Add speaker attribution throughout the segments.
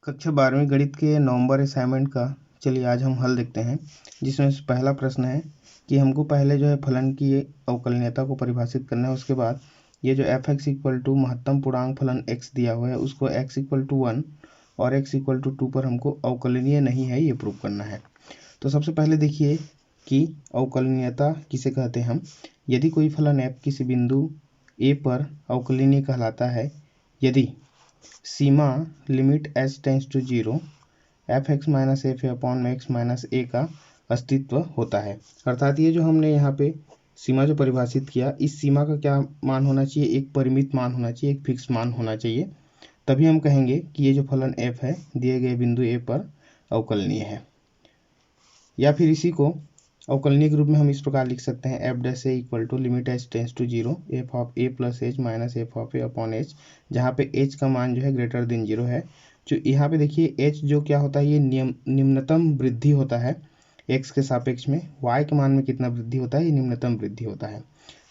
Speaker 1: कक्षा 12वीं गणित के नवंबर असाइनमेंट का चलिए आज हम हल देखते हैं, जिसमें से पहला प्रश्न है कि हमको पहले जो है फलन की अवकलनीयता को परिभाषित करना है। उसके बाद ये जो एफ एक्स इक्वल टू महत्तम पूर्णांक फलन एक्स दिया हुआ है उसको एक्स इक्वल टू 1 और एक्स इक्वल टू 2 पर हमको अवकलनीय नहीं है ये प्रूव करना है। तो सबसे पहले देखिए कि अवकलनीयता किसे कहते हैं हम। यदि कोई फलन एफ किसी बिंदु ए पर अवकलनीय कहलाता है यदि सीमा limit H tends to 0 f x minus f upon x minus a का अस्तित्व होता है। अर्थात ये जो हमने यहाँ पे सीमा जो परिभाषित किया, इस सीमा का क्या मान होना चाहिए, एक परिमित मान होना चाहिए, एक फिक्स मान होना चाहिए, तभी हम कहेंगे कि ये जो फलन एफ है दिए गए बिंदु ए पर अवकलनीय है। या फिर इसी को अवकलनीय के रूप में हम इस प्रकार लिख सकते हैं F dash A equal to limit H tends to 0 F of A plus H minus F of A upon H, जहाँ पे एच का मान जो है ग्रेटर देन 0 है। जो यहाँ पे देखिए एच जो क्या होता है, ये निम्नतम वृद्धि होता है एक्स के सापेक्ष में। वाई के मान में कितना वृद्धि होता है, ये निम्नतम वृद्धि होता है।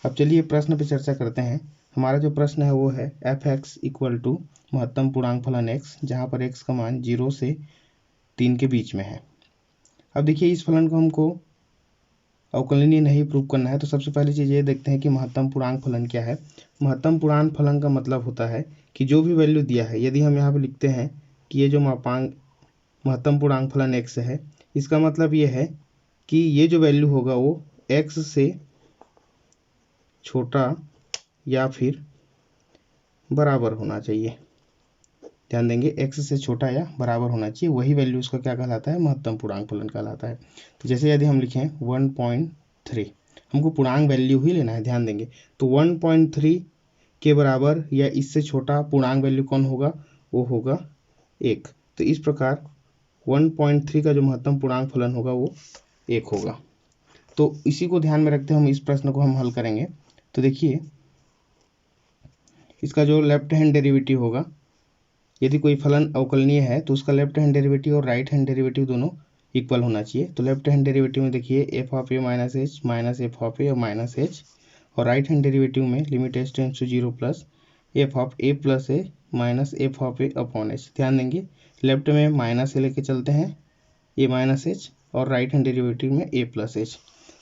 Speaker 1: अब चलिए प्रश्न पे चर्चा करते हैं। हमारा जो प्रश्न है वो है एफ एक्स इक्वल टू महत्तम पूर्णांक फलन एक्स, जहाँ पर एक्स का मान 0 से 3 के बीच में है। अब देखिए इस फलन को हमको अवकलनीय नहीं प्रूव करना है, तो सबसे पहली चीज़ ये देखते हैं कि महत्तम पूर्णांक फलन क्या है। महत्तम पूर्णांक फलन का मतलब होता है कि जो भी वैल्यू दिया है, यदि हम यहाँ पे लिखते हैं कि ये जो मापांक महत्तम पूर्णांक फलन x है, इसका मतलब ये है कि ये जो वैल्यू होगा वो x से छोटा या फिर बराबर होना चाहिए। ध्यान देंगे, x से छोटा या बराबर होना चाहिए, वही वैल्यू उसका क्या कहलाता है, महत्तम पूर्णांक फलन कहलाता है। तो जैसे यदि हम लिखें 1.3, हमको पूर्णांक वैल्यू ही लेना है, ध्यान देंगे। तो 1.3 के बराबर या इससे छोटा पूर्णांक वैल्यू कौन होगा, वो होगा 1। तो इस प्रकार 1.3 का जो महत्तम पूर्णांक फलन होगा वो 1 होगा। तो इसी को ध्यान में रखते हम इस प्रश्न को हम हल करेंगे। तो देखिए इसका जो लेफ्ट हैंड डेरिवेटिव होगा, यदि कोई फलन अवकलनीय है तो उसका लेफ्ट हैंड डेरिवेटिव और राइट हैंड डेरिवेटिव दोनों इक्वल होना चाहिए। तो लेफ्ट हैंड डेरिवेटिव में देखिए f of a minus h minus F of a और माइनस एच, और राइट हैंड डेरिवेटिव में limit H tends to 0 plus f of A plus a minus F of A upon h. ध्यान देंगे left में minus a लेके चलते हैं a minus h, और राइट हैंड डेरिवेटिव में ए प्लस एच।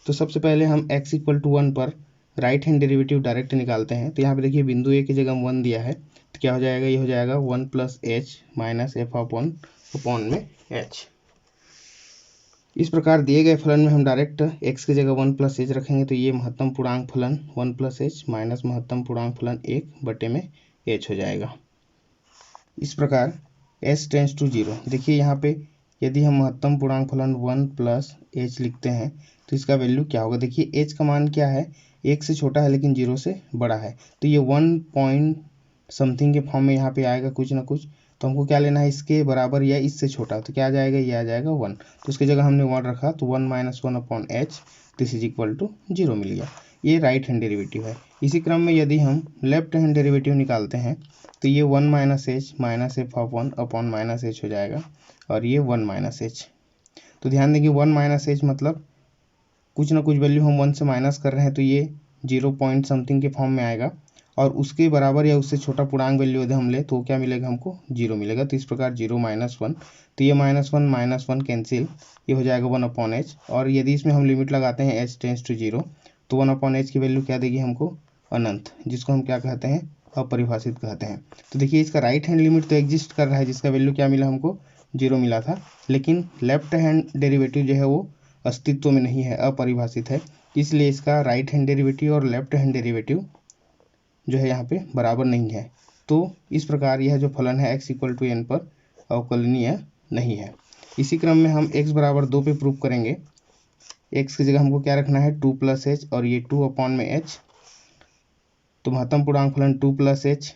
Speaker 1: तो सबसे पहले हम एक्स इक्वल टू 1 पर राइट हैंड डेरिवेटिव डायरेक्ट निकालते हैं। तो यहाँ पे देखिए बिंदु ए की जगह 1 दिया है, तो क्या हो जाएगा, ये हो जाएगा 1 plus H minus f upon में एच। इस प्रकार दिए गए फलन में हम डायरेक्ट x की जगह 1 प्लस एच रखेंगे, तो ये महत्तम पूर्णांक फलन 1 प्लस एच माइनस महत्तम पूर्णांक फलन 1 बटे में h हो जाएगा। इस प्रकार h टेंस टू 0, देखिए यहाँ पे यदि हम महत्तम पूर्णांक फलन 1 प्लस एच लिखते हैं तो इसका वैल्यू क्या होगा। देखिए h का मान क्या है, 1 से छोटा है लेकिन 0 से बड़ा है, तो ये 1 पॉइंट समथिंग के फॉर्म में यहाँ पे आएगा कुछ ना कुछ। तो हमको क्या लेना है, इसके बराबर या इससे छोटा, तो क्या आ जाएगा, ये आ जाएगा 1। तो उसकी जगह हमने 1 रखा, तो 1 minus 1 upon H this is equal to 0 मिल गया। ये राइट हैंड डेरिवेटिव है। इसी क्रम में यदि हम लेफ्ट हैंड डेरिवेटिव निकालते हैं तो ये 1 minus h minus F of 1 upon minus H हो जाएगा, और ये 1 माइनस एच। तो ध्यान देंगे 1 माइनस एच मतलब कुछ ना कुछ वैल्यू हम 1 से माइनस कर रहे हैं, तो ये 0 पॉइंट समथिंग के फॉर्म में आएगा, और उसके बराबर या उससे छोटा पूर्णांक वैल्यू यदि हम ले तो क्या मिलेगा, हमको 0 मिलेगा। तो इस प्रकार 0 माइनस 1, तो ये माइनस 1 कैंसिल, ये हो जाएगा 1 अपॉन एच। और यदि इसमें हम लिमिट लगाते हैं एच टेंस टू 0, तो 1 अपॉन एच की वैल्यू क्या देगी हमको, अनंत, जिसको हम क्या कहते हैं, अपरिभाषित कहते हैं। तो देखिए इसका राइट हैंड लिमिट तो एग्जिस्ट कर रहा है, जिसका वैल्यू क्या मिला हमको, 0 मिला था, लेकिन लेफ्ट हैंड डेरिवेटिव जो है वो अस्तित्व में नहीं है, अपरिभाषित है, इसलिए इसका राइट हैंड डेरिवेटिव और लेफ्ट हैंड डेरिवेटिव जो है यहाँ पे बराबर नहीं है। तो इस प्रकार यह जो फलन है x इक्वल टू n पर अवकलनीय नहीं है। इसी क्रम में हम x बराबर 2 पे प्रूव करेंगे। x की जगह हमको क्या रखना है, 2 प्लस एच, और ये 2 अपॉन में h। तो महत्तम पूर्णांक फलन 2 प्लस एच,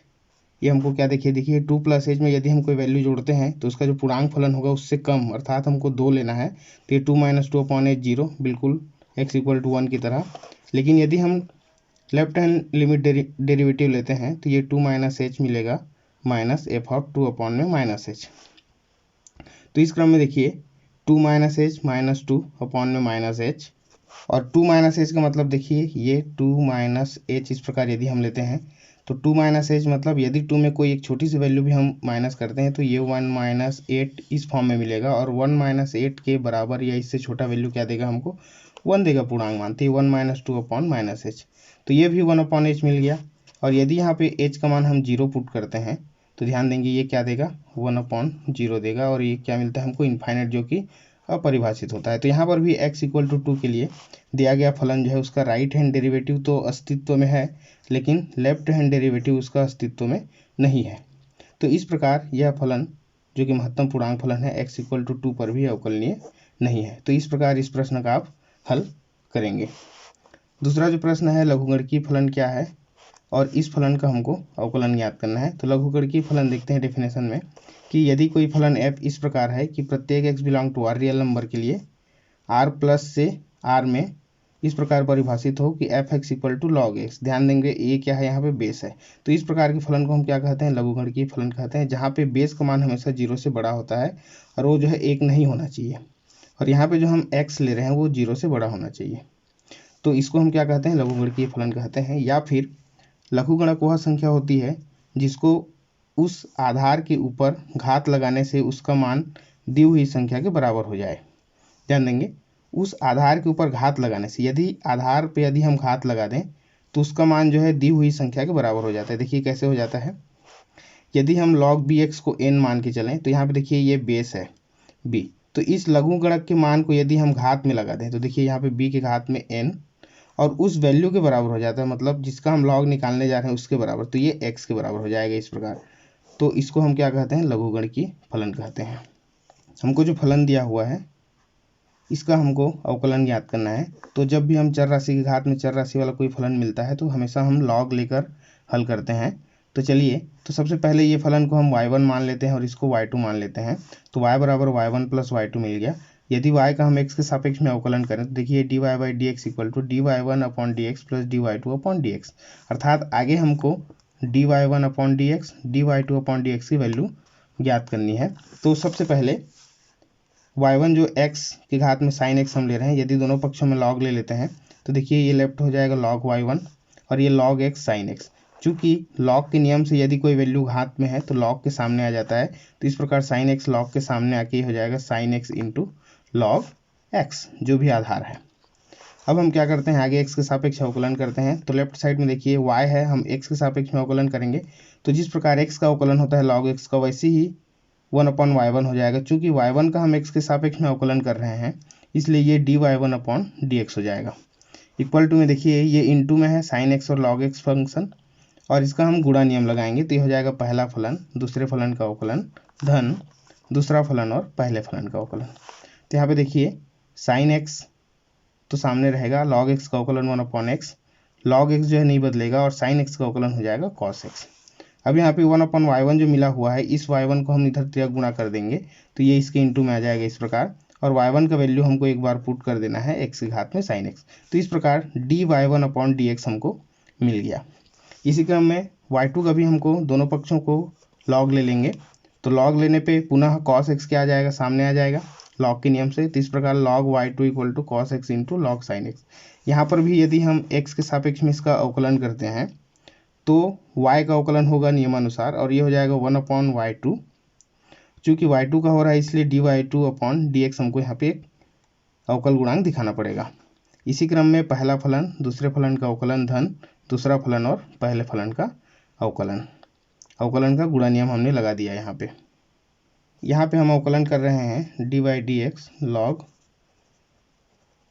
Speaker 1: ये हमको क्या देखिए 2 प्लस एच में यदि हम कोई वैल्यू जोड़ते हैं तो उसका जो पूर्णांक फलन होगा उससे कम, अर्थात हमको 2 लेना है। तो ये 2 माइनस 2 अपॉन एच 0, बिल्कुल x इक्वल टू 1 की तरह। लेकिन यदि हम लेफ्ट हैंड लिमिट डेरिवेटिव लेते हैं तो ये 2 माइनस एच मिलेगा माइनस एफ ऑफ 2 अपॉन में माइनस एच। तो इस क्रम में देखिए 2 माइनस एच माइनस 2 अपॉन में माइनस एच, और 2 माइनस एच का मतलब देखिए ये 2 माइनस एच, इस प्रकार यदि हम लेते हैं तो 2 माइनस एच मतलब यदि 2 में कोई एक छोटी सी वैल्यू भी हम माइनस करते हैं तो ये 1 माइनस 8 इस फॉर्म में मिलेगा, और 1 माइनस 8 के बराबर या इससे छोटा वैल्यू क्या देगा हमको, 1 देगा पूर्णांक मानते हैं, 1 माइनस 2 अपॉन माइनस एच। तो ये भी 1 अपॉन एच मिल गया। और यदि यहाँ पे एच का मान हम 0 पुट करते हैं तो ध्यान देंगे ये क्या देगा, 1 अपॉन 0 देगा, और ये क्या मिलता है हमको, इनफाइनाइट, जो कि अपरिभाषित होता है। तो यहाँ पर भी x इक्वल टू 2 के लिए दिया गया फलन जो है उसका राइट हैंड डेरिवेटिव तो अस्तित्व में है, लेकिन लेफ्ट हैंड डेरिवेटिव उसका अस्तित्व में नहीं है। तो इस प्रकार यह फलन जो कि महत्तम पूर्णांक फलन है x इक्वल टू 2 पर भी अवकलनीय नहीं है। तो इस प्रकार इस प्रश्न का आप हल करेंगे। दूसरा जो प्रश्न है, लघुगणकीय फलन क्या है और इस फलन का हमको अवकलन ज्ञात करना है। तो लघुगणकीय फलन देखते हैं डेफिनेशन में कि यदि कोई फलन f इस प्रकार है कि प्रत्येक x belong to r real number के लिए r प्लस से r में इस प्रकार परिभाषित हो कि F X equal to log X. ध्यान देंगे ये क्या है, यहाँ पे बेस है। तो इस प्रकार के फलन को हम क्या कहते हैं, लघुगणकीय फलन कहते हैं, जहाँ पे बेस का मान हमेशा 0 से बड़ा होता है और वो जो है 1 नहीं होना चाहिए, और यहाँ पे जो हम x ले रहे हैं वो 0 से बड़ा होना चाहिए। तो इसको हम क्या कहते हैं, लघुगणकीय फलन कहते हैं। या फिर लघुगणक वह संख्या होती है जिसको उस आधार के ऊपर घात लगाने से उसका मान दी हुई संख्या के बराबर हो जाए। ध्यान देंगे, उस आधार के ऊपर घात लगाने से, यदि आधार पे यदि हम घात लगा दें तो उसका मान जो है दी हुई संख्या के बराबर हो जाता है। देखिए कैसे हो जाता है, यदि हम log bx को n मान के चलें तो यहाँ पे देखिए ये बेस है b, तो इस लघुगणक के मान को यदि हम घात में लगा दें तो देखिए यहाँ पे b के घात में n और उस वैल्यू के बराबर हो जाता है, मतलब जिसका हम log निकालने जा रहे हैं उसके बराबर, तो ये x के बराबर हो जाएगा इस प्रकार। तो इसको हम क्या कहते हैं, लघुगणकीय फलन कहते हैं। हमको जो फलन दिया हुआ है इसका हमको अवकलन ज्ञात करना है। तो जब भी हम चर राशि के घात में चर राशि वाला कोई फलन मिलता है तो हमेशा हम log लेकर हल करते हैं। तो चलिए, तो सबसे पहले ये फलन को हम y1 मान लेते हैं और इसको y2 मान लेते हैं। तो y बराबर y1 प्लस y2 मिल गया। यदि y का हम x के सापेक्ष में अवकलन करें तो देखिए dy by D X equal to dy1 upon D X plus dy2 upon D X, अर्थात आगे हमको dy1 upon D X dy2 upon D X की वैल्यू ज्ञात करनी है। तो सबसे पहले y1 जो x के घात में साइन x हम ले रहे हैं, यदि दोनों पक्षों में log ले लेते हैं तो देखिए ये लेफ्ट हो जाएगा log y1 और ये log x sin x। चूंकि log के नियम से यदि कोई वैल्यू घात में है तो log के सामने आ जाता है, तो इस प्रकार sin x log के सामने आके हो जाएगा sin x into log x जो भी आधार है। अब हम क्या करते हैं, आगे x के सापेक्ष अवकलन करते हैं। तो लेफ्ट साइड में देखिए y है, हम x के सापेक्ष में अवकलन करेंगे। तो जिस प्रकार x का अवकलन होता है log x का, वैसे ही 1 अपॉन y1 हो जाएगा। चूंकि y1 का हम x के सापेक्ष में अवकलन कर रहे हैं इसलिए ये dy1 अपॉन dx हो जाएगा। इक्वल टू में देखिए ये इंटू में है साइन x और log x फंक्शन, और इसका हम गुणा नियम लगाएंगे तो ये हो जाएगा पहला फलन दूसरे फलन का अवकलन धन दूसरा फलन और पहले फलन का अवकलन। तो यहाँ पे देखिए साइन x तो सामने रहेगा, log x का अवकलन 1 अपॉन x, log x जो है नहीं बदलेगा और साइन x का अवकलन हो जाएगा cos x। अब यहाँ पे 1 अपॉन y1 जो मिला हुआ है, इस y1 को हम इधर तिरक गुणा कर देंगे तो ये इसके इंटू में आ जाएगा इस प्रकार, और y1 का वैल्यू हमको एक बार पुट कर देना है x के घात में sin x। तो इस प्रकार dy1 अपॉन dx हमको मिल गया। इसी क्रम में y2 का भी हमको दोनों पक्षों को log ले लेंगे। तो log लेने पे पुनः cos x क्या आ जाएगा, सामने आ जाएगा log के नियम से। तो इस प्रकार log y2 equal to cos x into log sin x। यहाँ पर भी यदि हम x के सापेक्ष में इसका अवकलन करते हैं तो y का अवकलन होगा नियमानुसार और ये हो जाएगा 1 अपॉन y2। चूँकि y2 का हो रहा है इसलिए dy2 अपॉन dx हमको यहाँ पे एक अवकल गुणांक दिखाना पड़ेगा। इसी क्रम में पहला फलन दूसरे फलन का अवकलन धन दूसरा फलन और पहले फलन का अवकलन का गुणा नियम हमने लगा दिया। यहाँ पे हम अवकलन कर रहे हैं dy by D x log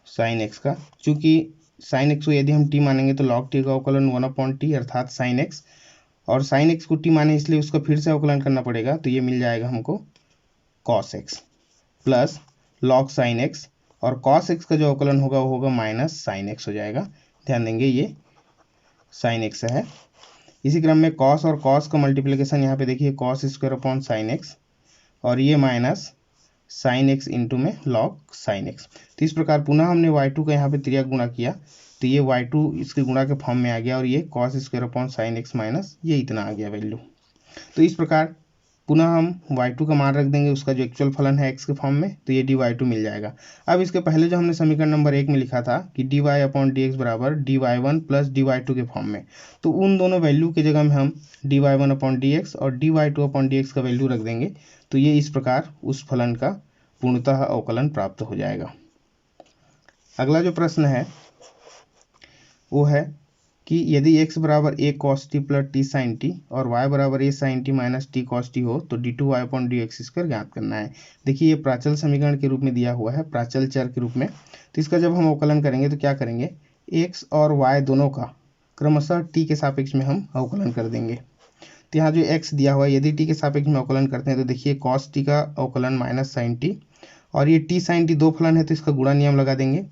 Speaker 1: sine x का। चूँकि साइन एक्स को यदि हम टी मानेंगे तो log टी का अवकलन 1 अपॉन टी अर्थात साइन एक्स, और साइन एक्स को टी माने इसलिए उसका फिर से अवकलन करना पड़ेगा। तो ये मिल जाएगा हमको cos x plus log sine x, और cos x का जो अवकलन होगा वो होगा माइनस साइन एक्स हो जाएगा। ध्यान देंगे ये साइन एक्स है। इसी क्रम में cos और cos का मल्टीप्लिकेशन यहाँ पे देखिए cos square upon sine x, और ये माइनस साइन एक्स इंटू में log साइन एक्स। तो इस प्रकार पुनः हमने y2 का यहाँ पे त्रिया गुणा किया तो ये y2 इसके गुणा के फॉर्म में आ गया, और ये cos square upon sine x minus ये इतना आ गया वैल्यू। तो इस प्रकार पुनः हम y2 का मान रख देंगे, उसका जो एक्चुअल फलन है x के फॉर्म में, तो ये dy2 मिल जाएगा। अब इसके पहले जो हमने समीकरण नंबर 1 में लिखा था कि dy/dx बराबर dy1 प्लस dy2 के फॉर्म में, तो उन दोनों वैल्यू की जगह में हम dy1/dx और dy2/dx का वैल्यू रख देंगे, तो ये इस प्रकार उस फलन का पूर्णतः अवकलन प्राप्त हो जाएगा। अगला जो प्रश्न है वो है कि यदि x बराबर a cos t plus t sin t और y बराबर a sin t minus t cos t हो तो d2y/dx² ज्ञात करना है। देखिए ये प्राचल समीकरण के रूप में दिया हुआ है, प्राचल चर के रूप में। तो इसका जब हम अवकलन करेंगे तो क्या करेंगे, x और y दोनों का क्रमशः t के सापेक्ष में हम अवकलन कर देंगे। तो यहाँ जो x दिया हुआ है, यदि t के सापेक्ष में अवकलन करते हैं तो देखिए cos t का अवकलन माइनस sin t, और ये t sin t दो फलन है तो इसका गुणा नियम लगा देंगे।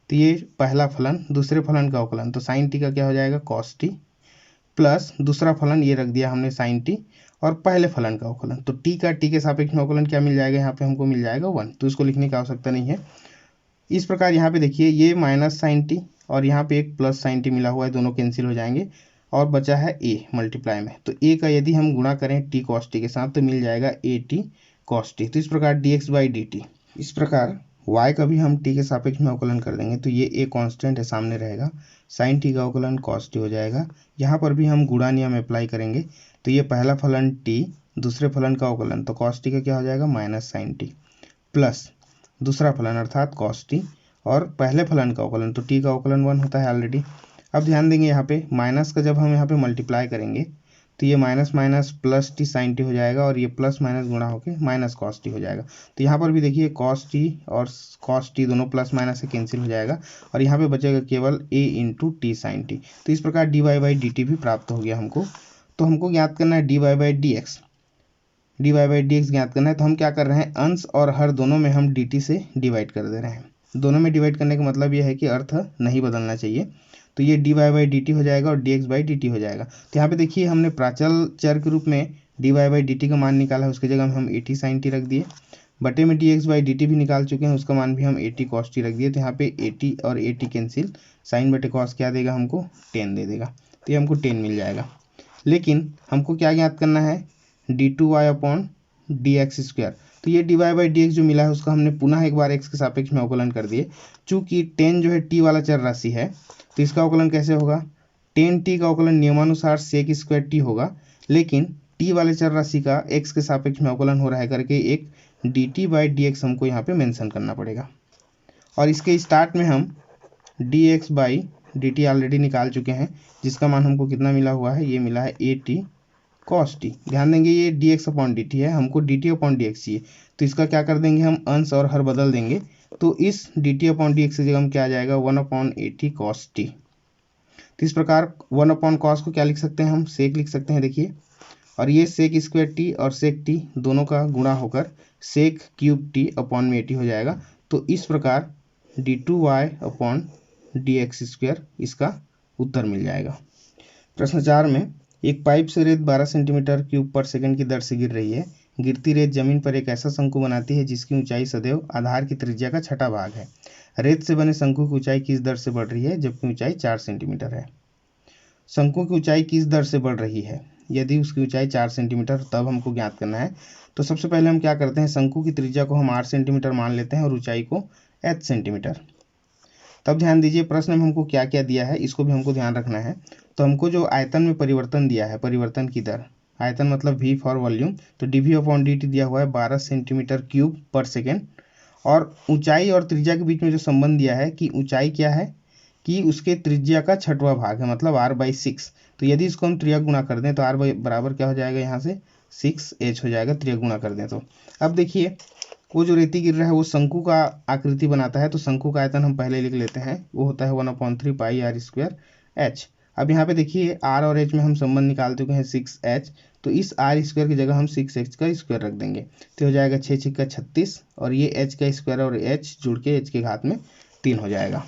Speaker 1: तो ये पहला फलन दूसरे फलन का अवकलन, तो sin t का क्या हो जाएगा cos t, प्लस दूसरा फलन ये रख दिया हमने sin t, और पहले फलन का अवकलन, तो t का t के सापेक्ष में अवकलन क्या मिल जाएगा, यहाँ पे हमको मिल जाएगा 1, तो इसको लिखने की आवश्यकता नहीं है। इस प्रकार यहाँ पे देखिए ये माइनस sin t और यहाँ पे एक प्लस sin t मिला हुआ है, दोनों कैंसिल हो जाएंगे और बचा है a मल्टीप्लाई में। तो a का यदि हम गुणा करें t cos t के साथ तो मिल जाएगा at cos t। तो इस प्रकार dx/dt, इस प्रकार y का भी हम t के सापेक्ष में अवकलन कर देंगे तो ये a कांस्टेंट है, सामने रहेगा, sin t का अवकलन cos t हो जाएगा। यहाँ पर भी हम गुणा नियम अप्लाई करेंगे तो ये पहला फलन t, दूसरे फलन का अवकलन, तो cos t का क्या हो जाएगा माइनस sin t, प्लस दूसरा फलन अर्थात cos t और पहले फलन का अवकलन, तो t का अवकलन 1 होता है ऑलरेडी। अब ध्यान देंगे यहाँ पे माइनस का जब हम यहाँ पे मल्टीप्लाई करेंगे तो ये minus minus plus T sine T हो जाएगा और ये प्लस माइनस गुणा होकर माइनस कॉस टी हो जाएगा। तो यहाँ पर भी देखिए कॉस टी और कॉस टी दोनों प्लस माइनस से कैंसिल हो जाएगा और यहाँ पे बचेगा केवल a into T sine T. तो इस प्रकार dy/dt भी प्राप्त हो गया हमको। तो हमको ज्ञात करना है dy/dx, dy/dx ज्ञात करना है। तो हम क्या कर रहे हैं, अंश और हर दोनों में हम dt से डिवाइड कर दे रहे हैं। दोनों में डिवाइड करने का मतलब ये है कि अर्थ नहीं बदलना चाहिए। तो ये dy/dt हो जाएगा और dx/dt हो जाएगा। तो यहाँ पे देखिए हमने प्राचल चर के रूप में dy/dt का मान निकाला है, उसकी जगह में हम at sin t रख दिए, बटे में dx/dt भी निकाल चुके हैं, उसका मान भी हम at cos t रख दिए। तो यहाँ पे at और at कैंसिल, साइन बटे cos क्या देगा हमको, 10 दे देगा। तो ये हमको 10 मिल जाएगा। लेकिन हमको क्या ज्ञात करना है, d2y/dx²। तो ये dy/dx जो मिला है उसका हमने पुनः एक बार x के सापेक्ष में अवकलन कर दिए। चूंकि 10 जो है t वाला चर राशि है तो इसका अवकलन कैसे होगा, 10t का अवकलन नियमानुसार sec² t होगा, लेकिन t वाले चर राशि का x के सापेक्ष में अवकलन हो रहा है करके एक dt/dx हमको यहाँ पे मेंशन करना पड़ेगा। और इसके स्टार्ट में हम dx/dt ऑलरेडी निकाल चुके हैं, जिसका मान हमको कितना मिला हुआ है, ये मिला है at cos t। ध्यान देंगे ये dx/dt है, हमको dt/dx चाहिए, तो इसका क्या कर देंगे, हम अंश और हर बदल देंगे। तो इस dt/dx की जगह हम क्या आ जाएगा, 1/at cos t। तो इस प्रकार 1/cos को क्या लिख सकते हैं, हम सेक लिख सकते हैं। देखिए, और ये sec² t और sec t दोनों का गुणा होकर sec³ t/at हो जाएगा। तो इस प्रकार d2y/dx² इसका उत्तर मिल जाएगा। प्रश्न 4 में, एक पाइप से रेत 12 सेंटीमीटर क्यूब पर सेकंड की दर से गिर रही है। गिरती रेत जमीन पर एक ऐसा शंकु बनाती है जिसकी ऊंचाई सदैव आधार की त्रिज्या का 6वां भाग है। रेत से बने शंकु की ऊंचाई किस दर से बढ़ रही है जबकि ऊंचाई 4 सेंटीमीटर है। शंकु की ऊंचाई किस दर से बढ़ रही है, यदि उसकी ऊंचाई 4 सेंटीमीटर, तब हमको ज्ञात करना है। तो सबसे पहले हम क्या करते हैं, शंकु की त्रिज्या को हम 8 सेंटीमीटर मान लेते हैं और ऊंचाई को h सेंटीमीटर। तब ध्यान दीजिए प्रश्न में हमको क्या क्या दिया है, इसको भी हमको ध्यान रखना है। तो हमको जो आयतन में परिवर्तन दिया है, परिवर्तन की दर, आयतन मतलब v फॉर वॉल्यूम, तो dv/dt दिया हुआ है 12 सेंटीमीटर क्यूब पर सेकेंड। और ऊंचाई और त्रिज्या के बीच में जो संबंध दिया है कि ऊंचाई क्या है, कि उसके त्रिज्या का 6वां भाग है, मतलब r/6। तो यदि इसको हम त्रिज्या गुणा कर दें तो r बराबर क्या हो जाएगा, यहाँ से 6h हो जाएगा, त्रिज्या गुणा कर दें तो। अब देखिए वो जो रेती गिर रहा है वो शंकु का आकृति बनाता है, तो शंकु का आयतन हम पहले लिख लेते हैं, वो होता है 1/3 पाई r²h। अब यहाँ पे देखिए r और h में हम संबंध निकाल चुके हैं 6h, तो इस r² की जगह हम 6h का स्क्वायर रख देंगे, तो हो जाएगा 6 × 36 और ये h का स्क्वायर और h जुड़ के h के घात में 3 हो जाएगा।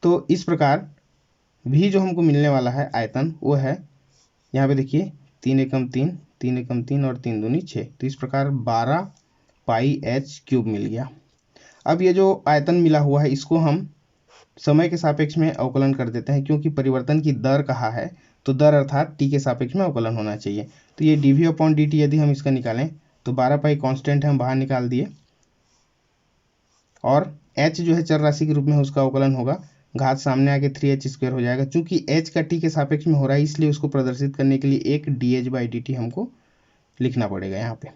Speaker 1: तो इस प्रकार भी जो हमको मिलने वाला है आयतन वो है, यहाँ पे देखिए 3 एकम 3, 3 एकम 3 और 3 दूनी 6, तो इस प्रकार 12 पाई h³ मिल गया। अब ये जो आयतन मिला हुआ है इसको हम समय के सापेक्ष में अवकलन कर देते हैं, क्योंकि परिवर्तन की दर कहा है तो दर अर्थात टी के सापेक्ष में अवकलन होना चाहिए। तो ये dv अपॉन dt यदि हम इसका निकालें तो 12 पाई कांस्टेंट है, हम बाहर निकाल दिए, और h जो है चर राशि के रूप में उसका अवकलन होगा, घात सामने आके 3h² हो जाएगा। चूंकि h का t के सापेक्ष में हो रहा है इसलिए उसको प्रदर्शित करने के लिए एक dh/dt हमको लिखना पड़ेगा यहाँ पे।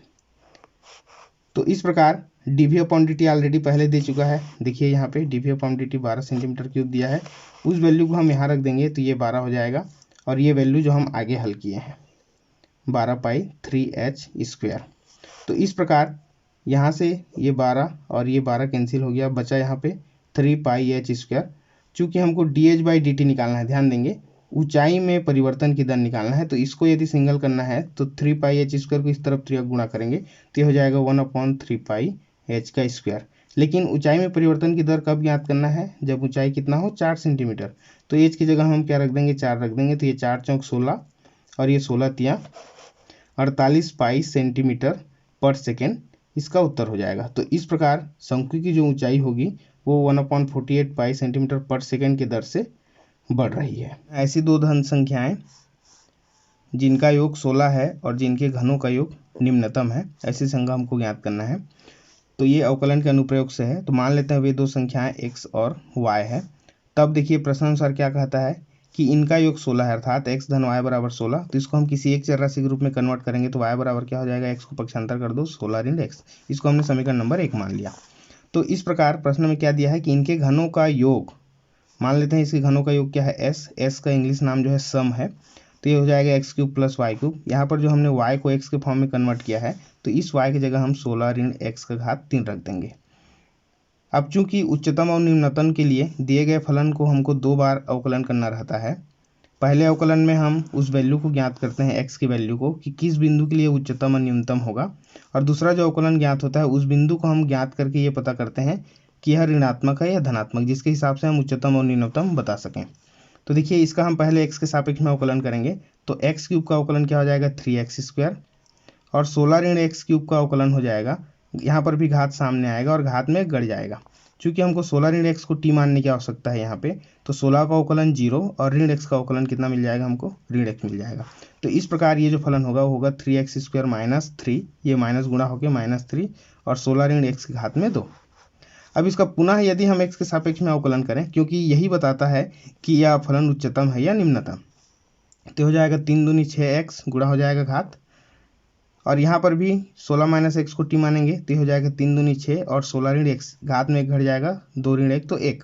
Speaker 1: तो इस प्रकार dv अपॉन dt ऑलरेडी पहले दे चुका है, देखिए यहाँ पे dv upon dt 12 centimetre cube दिया है, उस वैल्यू को हम यहाँ रख देंगे तो ये 12 हो जाएगा, और ये वैल्यू जो हम आगे हल किए हैं 12 पाई 3h²। तो इस प्रकार यहाँ से ये 12 और ये 12 कैंसिल हो गया, बचा यहाँ पे 3 पाई h²। चूँकि हमको dh/dt निकालना है, ध्यान देंगे ऊंचाई में परिवर्तन की दर निकालना है, तो इसको यदि सिंगल करना है तो 3 पाई h² को इस तरफ गुणा करेंगे तो ये हो जाएगा 1/3 पाई h²। लेकिन ऊंचाई में परिवर्तन की दर कब ज्ञात करना है, जब ऊंचाई कितना हो 4 सेंटीमीटर। तो h की जगह हम क्या रख देंगे, 4 रख देंगे, तो ये 4 चौक 16 और ये 16 तिया 48 पाई सेंटीमीटर पर सेकेंड इसका उत्तर हो जाएगा। तो इस प्रकार शंकु की जो ऊंचाई होगी वो 1/48 पाई सेंटीमीटर पर सेकेंड की दर से बढ़ रही है। ऐसी दो धन संख्याएं जिनका योग 16 है और जिनके घनों का योग निम्नतम है, ऐसी संख्या हमको ज्ञात करना है। तो ये अवकलन के अनुप्रयोग से है। तो मान लेते हैं वे दो संख्याएं x और y है। तब देखिए प्रश्न अनुसार क्या कहता है कि इनका योग 16 है, अर्थात x धन y बराबर 16। तो इसको हम किसी एक चर राशि के रूप में कन्वर्ट करेंगे तो y बराबर क्या हो जाएगा, x को पक्षांतर कर दो 16 ऋण x। इसको हमने समीकरण नंबर 1 मान लिया। तो इस प्रकार प्रश्न में क्या दिया है कि इनके घनों का योग, मान लेते हैं इसके घनों का योग क्या है, s का इंग्लिश नाम जो है सम है, तो ये हो जाएगा x³ + y³। यहाँ पर जो हमने y को x के फॉर्म में कन्वर्ट किया है तो इस y की जगह हम 16 ऋण x का घात 3 रख देंगे। अब चूंकि उच्चतम और निम्नतम के लिए दिए गए फलन को हमको 2 बार अवकलन करना रहता है। पहले अवकलन में हम उस वैल्यू को ज्ञात करते हैं x की वैल्यू को कि किस बिंदु के लिए उच्चतम और न्यूनतम होगा, और दूसरा जो अवकलन ज्ञात होता है उस बिंदु को हम ज्ञात करके ये पता करते हैं कि यह ऋणात्मक है या धनात्मक, जिसके हिसाब से हम उच्चतम और न्यूनतम बता सकें। तो देखिए इसका हम पहले x के सापेक्ष में अवकलन करेंगे तो x³ का अवकलन क्या हो जाएगा 3x² और 16 ऋण x³ का अवकलन हो जाएगा, यहाँ पर भी घात सामने आएगा और घात में गढ़ जाएगा। चूंकि हमको 16 ऋण x को t मानने की आवश्यकता है यहाँ पे, तो 16 का अवकलन 0 और ऋण x का अवकलन कितना मिल जाएगा, हमको ऋण x मिल जाएगा। तो इस प्रकार ये जो फलन होगा वो होगा 3x² - 3, ये माइनस गुणा होकर -3 और 16 ऋण x की घात में 2। अब इसका पुनः यदि हम x के सापेक्ष में अवकलन करें, क्योंकि यही बताता है कि यह फलन उच्चतम है या निम्नतम, तो हो जाएगा 3 दूनी 6x गुणा हो जाएगा घात, और यहाँ पर भी 16 - x को t मानेंगे तो हो जाएगा 3 दूनी 6 और 16 ऋण x घात में 1 घट जाएगा, 2 ऋण 1 तो 1।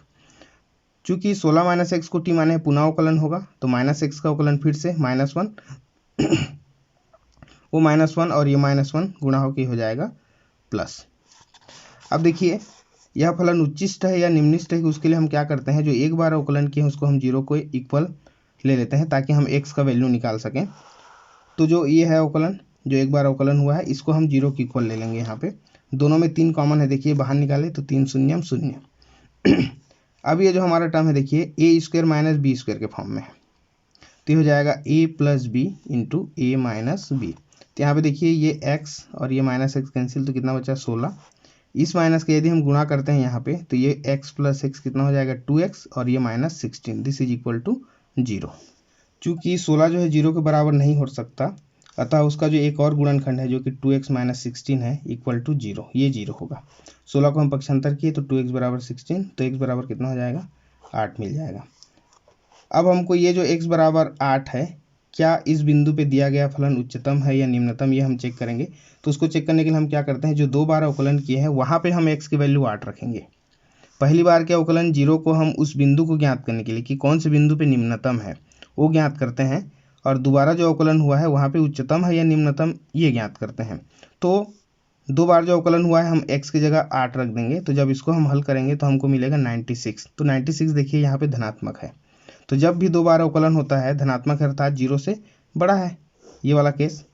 Speaker 1: चूंकि 16 - x को t माने पुनः अवकलन होगा तो -x का अवकलन फिर से -1 वो -1 और ये -1 गुणा होकर हो जाएगा प्लस। अब देखिए यह फलन उच्चिष्ट है या निम्निष्ट है, कि उसके लिए हम क्या करते हैं, जो एक बार अवकलन किए हैं उसको हम 0 को इक्वल ले लेते हैं ताकि हम x का वैल्यू निकाल सकें। तो जो ये है अवकलन, जो एक बार अवकलन हुआ है इसको हम 0 की इक्वल ले लेंगे। यहाँ पे दोनों में 3 कॉमन है, देखिए बाहर निकाले तो 3 शून्यम 0। अब ये जो हमारा टर्म है देखिए a² - b² के फॉर्म में है, तो ये हो जाएगा a + b × a - b। तो यहाँ पे देखिए ये x और ये -x कैंसिल, तो कितना बचा 16। इस माइनस के यदि हम गुणा करते हैं यहाँ पे तो ये x + x कितना हो जाएगा 2x और ये -16, दिस इज इक्वल टू 0। चूँकि 16 जो है 0 के बराबर नहीं हो सकता, अतः उसका जो एक और गुणनखंड है जो कि 2x - 16 है इक्वल टू 0, ये 0 होगा। 16 को हम पक्षांतर किए तो 2x = 16, तो x बराबर कितना हो जाएगा 8 मिल जाएगा। अब हमको ये जो x = 8 है, क्या इस बिंदु पे दिया गया फलन उच्चतम है या निम्नतम, ये हम चेक करेंगे। तो उसको चेक करने के लिए हम क्या करते हैं, जो 2 बार अवकलन किए हैं वहाँ पे हम x की वैल्यू 8 रखेंगे। पहली बार के अवकलन 0 को हम उस बिंदु को ज्ञात करने के लिए कि कौन से बिंदु पे निम्नतम है वो ज्ञात करते हैं, और दोबारा जो अवकलन हुआ है वहाँ पे उच्चतम है या निम्नतम ये ज्ञात करते हैं। तो 2 बार जो अवकलन हुआ है हम x की जगह 8 रख देंगे, तो जब इसको हम हल करेंगे तो हमको मिलेगा 96। तो 96 देखिए यहाँ पे धनात्मक है। तो जब भी 2 बार अवकलन होता है धनात्मक है अर्थात 0 से बड़ा है, ये वाला केस।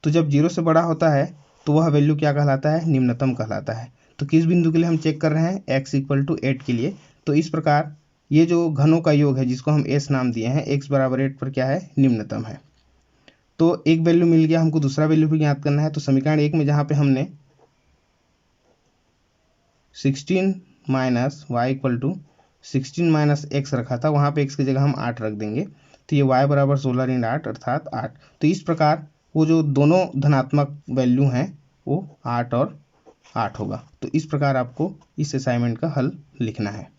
Speaker 1: तो जब 0 से बड़ा होता है तो वह वैल्यू क्या कहलाता है, निम्नतम कहलाता है। तो किस बिंदु के लिए हम चेक कर रहे हैं, x = 8 के लिए। तो इस प्रकार ये जो घनों का योग है जिसको हम s नाम दिए हैं, x = 8 पर क्या है, निम्नतम है। तो एक वैल्यू मिल गया, हमको दूसरा वैल्यू भी ज्ञात करना है। तो समीकरण 1 में जहाँ पे हमने 16 - y = 16 - x रखा था, वहाँ पे x की जगह हम 8 रख देंगे। तो ये y बराबर 16 × 8 अर्थात 8। तो इस प्रकार वो जो दोनों धनात्मक वैल्यू हैं वो 8 और 8 होगा। तो इस प्रकार आपको इस असाइनमेंट का हल लिखना है।